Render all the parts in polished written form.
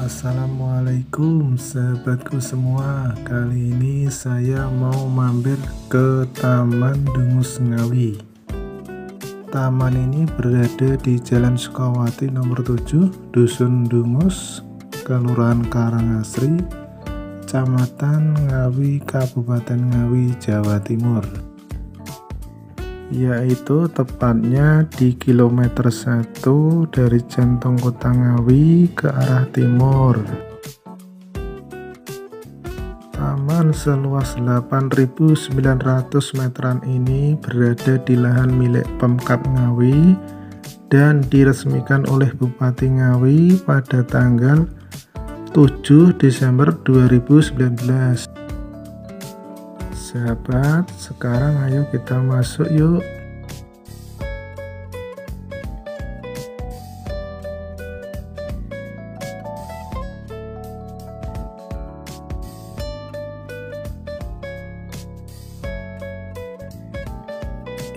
Assalamualaikum sahabatku semua. Kali ini saya mau mampir ke Taman Dungus Ngawi. Taman ini berada di Jalan Sukawati nomor 7, Dusun Dungus, Kelurahan Karangasri, Kecamatan Ngawi, Kabupaten Ngawi, Jawa Timur, yaitu tepatnya di kilometer 1 dari jantung kota Ngawi ke arah timur. Taman seluas 8.900 meteran ini berada di lahan milik Pemkab Ngawi dan diresmikan oleh Bupati Ngawi pada tanggal 7 Desember 2019. Sahabat, sekarang ayo kita masuk yuk.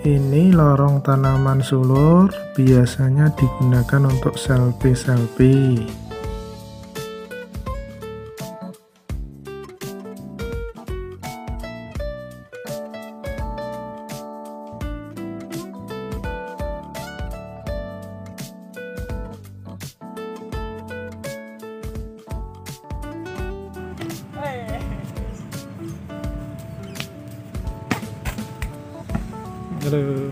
Ini lorong tanaman sulur, biasanya digunakan untuk selfie-selfie. Halo.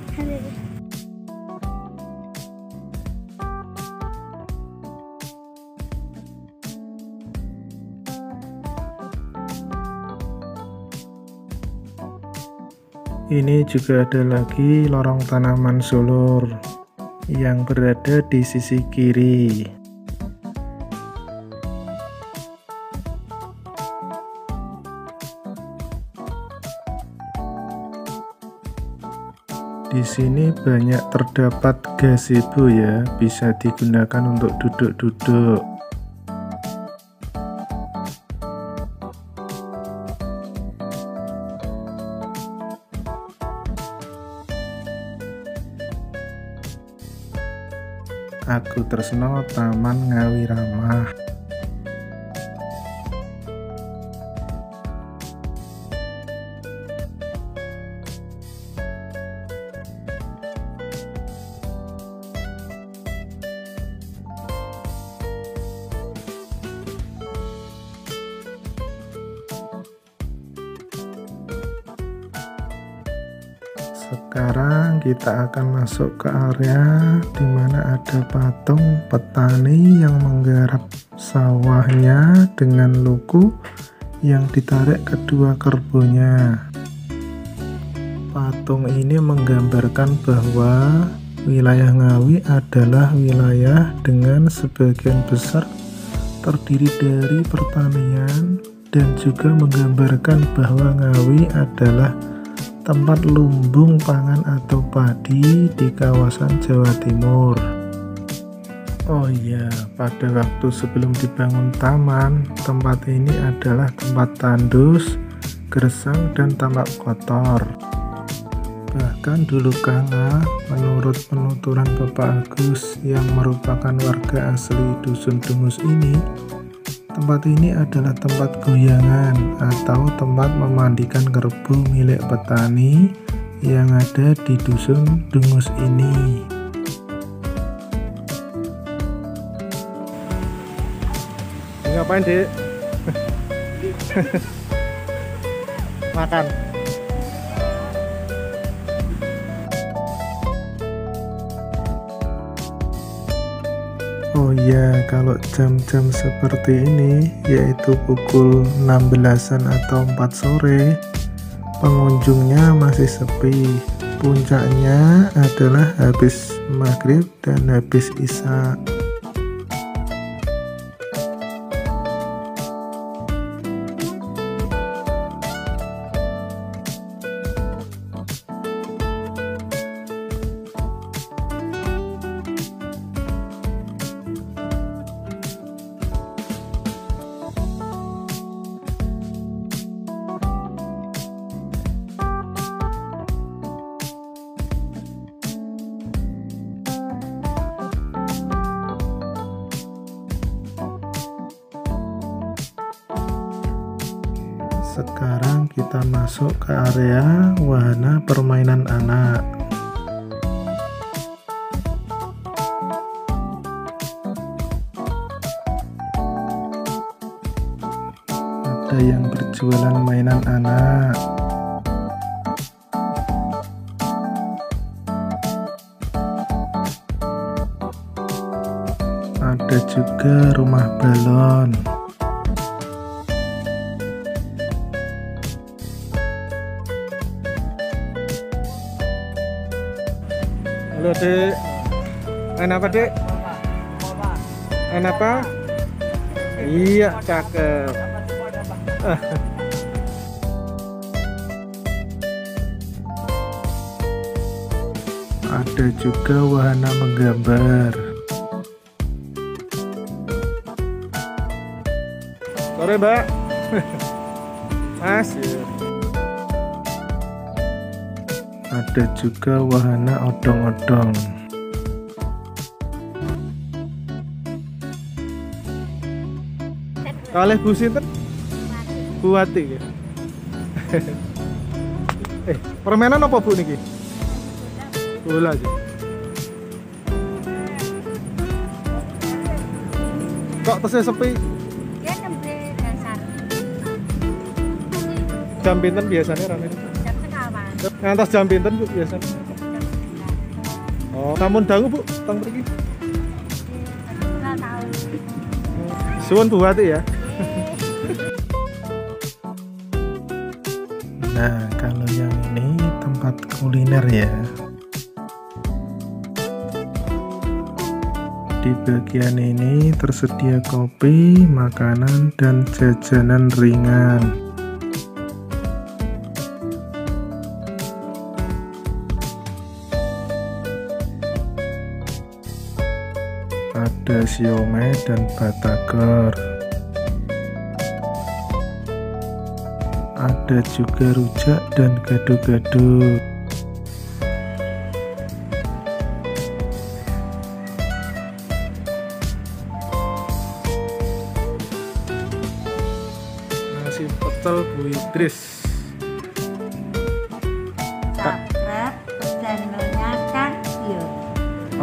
Ini juga ada lagi lorong tanaman sulur yang berada di sisi kiri. Di sini banyak terdapat gazebo ya, bisa digunakan untuk duduk-duduk. Aku tresno Taman Ngawi Ramah. Sekarang kita akan masuk ke area dimana ada patung petani yang menggarap sawahnya dengan luku yang ditarik kedua kerbonya. Patung ini menggambarkan bahwa wilayah Ngawi adalah wilayah dengan sebagian besar terdiri dari pertanian, dan juga menggambarkan bahwa Ngawi adalah tempat lumbung pangan atau padi di kawasan Jawa Timur. Oh iya, pada waktu sebelum dibangun taman, tempat ini adalah tempat tandus, gersang, dan tambak kotor. Bahkan dulu kala, menurut penuturan Bapak Agus yang merupakan warga asli Dusun Dungus ini, tempat ini adalah tempat goyangan atau tempat memandikan kerbau milik petani yang ada di Dusun Dungus ini. Ngapain, Dek? Makan. Oh ya, kalau jam-jam seperti ini, yaitu pukul 16-an atau 4 sore, pengunjungnya masih sepi. Puncaknya adalah habis maghrib dan habis isya. Sekarang kita masuk ke area wahana permainan anak. Ada yang berjualan mainan anak. Ada juga rumah balon. Halo Dek, main apa Dek? Main apa? Iya, cakep. Ada juga wahana menggambar. Sore Mbak. Mas. Ada juga wahana odong-odong. Kalih Bu sinten? Buati ya. Permainan apa Bu niki? Bola aja. Kok tesih sepi? Ya nembe dasar. Jam pinten biasanya rame? Jam sekawan. Ngantos jam pinten Bu biasanya? Oh, namun dangu Bu, teng mriki. Enggak tahu. Suwun Buati ya. Nah, kalau yang ini tempat kuliner ya. Di bagian ini tersedia kopi, makanan, dan jajanan ringan. Ada siomay dan batagor. Ada juga rujak dan gado-gado. Nasi pecel Bu Idris. Subscribe channelnya Kang Tio.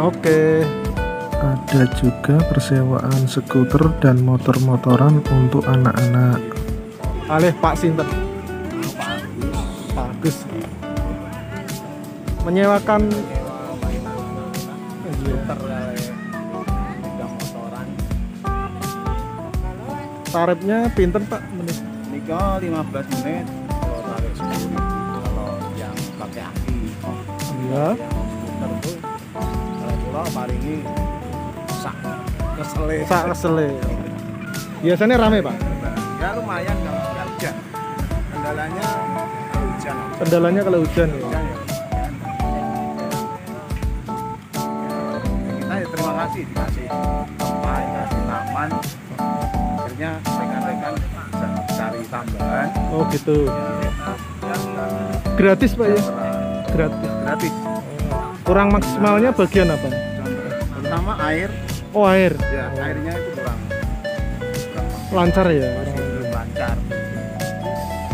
Oke. Ada juga persewaan skuter dan motor-motoran untuk anak-anak. Alih Pak Sinten. Pak Agus. Menyewakan tarifnya pinten Pak menit? Nika 15 menit kalau tarik 10.000 kalau yang pakai aki. Iya. Skuter tuh kalau pulau paringi sak kesele. Sak kesele. Biasanya rame Pak? Ya lumayan kalau nggak hujan. Kendalanya kalau hujan. Kendalanya kalau hujan ya. Hujan ya. Kita ya terima kasih dikasih tempat, dikasih taman. Akhirnya rekan-rekan bisa cari tambahan. Oh gitu. Gratis Pak ya? Gratis. Gratis. Kurang maksimalnya bagian apa? Pertama air. Oh air. Ya, airnya itu kurang Lancar ya? belum lancar.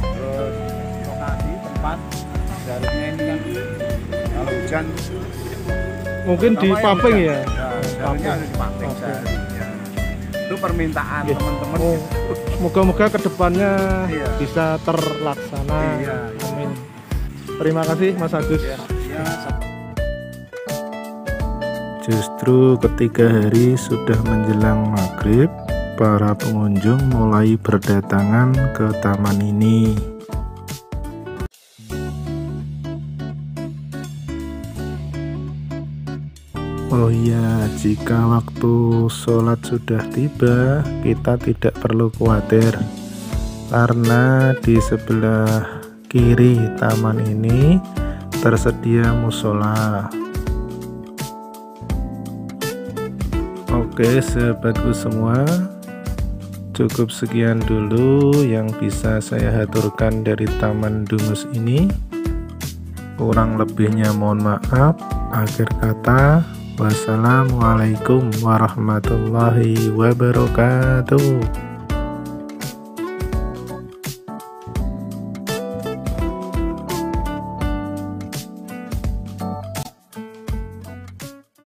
Terus lokasi tempat seharusnya ini kan kalau hujan Mungkin di pertama pumping yang ya? seharusnya harus dipamping seharusnya. Itu permintaan Iya. teman-teman. Oh, moga-moga kedepannya Iya. bisa terlaksana. Iya. Amin. Terima kasih Mas Agus. Ya, ya. Justru ketika hari sudah menjelang maghrib, para pengunjung mulai berdatangan ke taman ini. Oh iya, jika waktu sholat sudah tiba, kita tidak perlu khawatir karena di sebelah kiri taman ini tersedia musola. Oke sahabatku semua, cukup sekian dulu yang bisa saya haturkan dari Taman Dungus ini. Kurang lebihnya mohon maaf. Akhir kata, wassalamualaikum warahmatullahi wabarakatuh.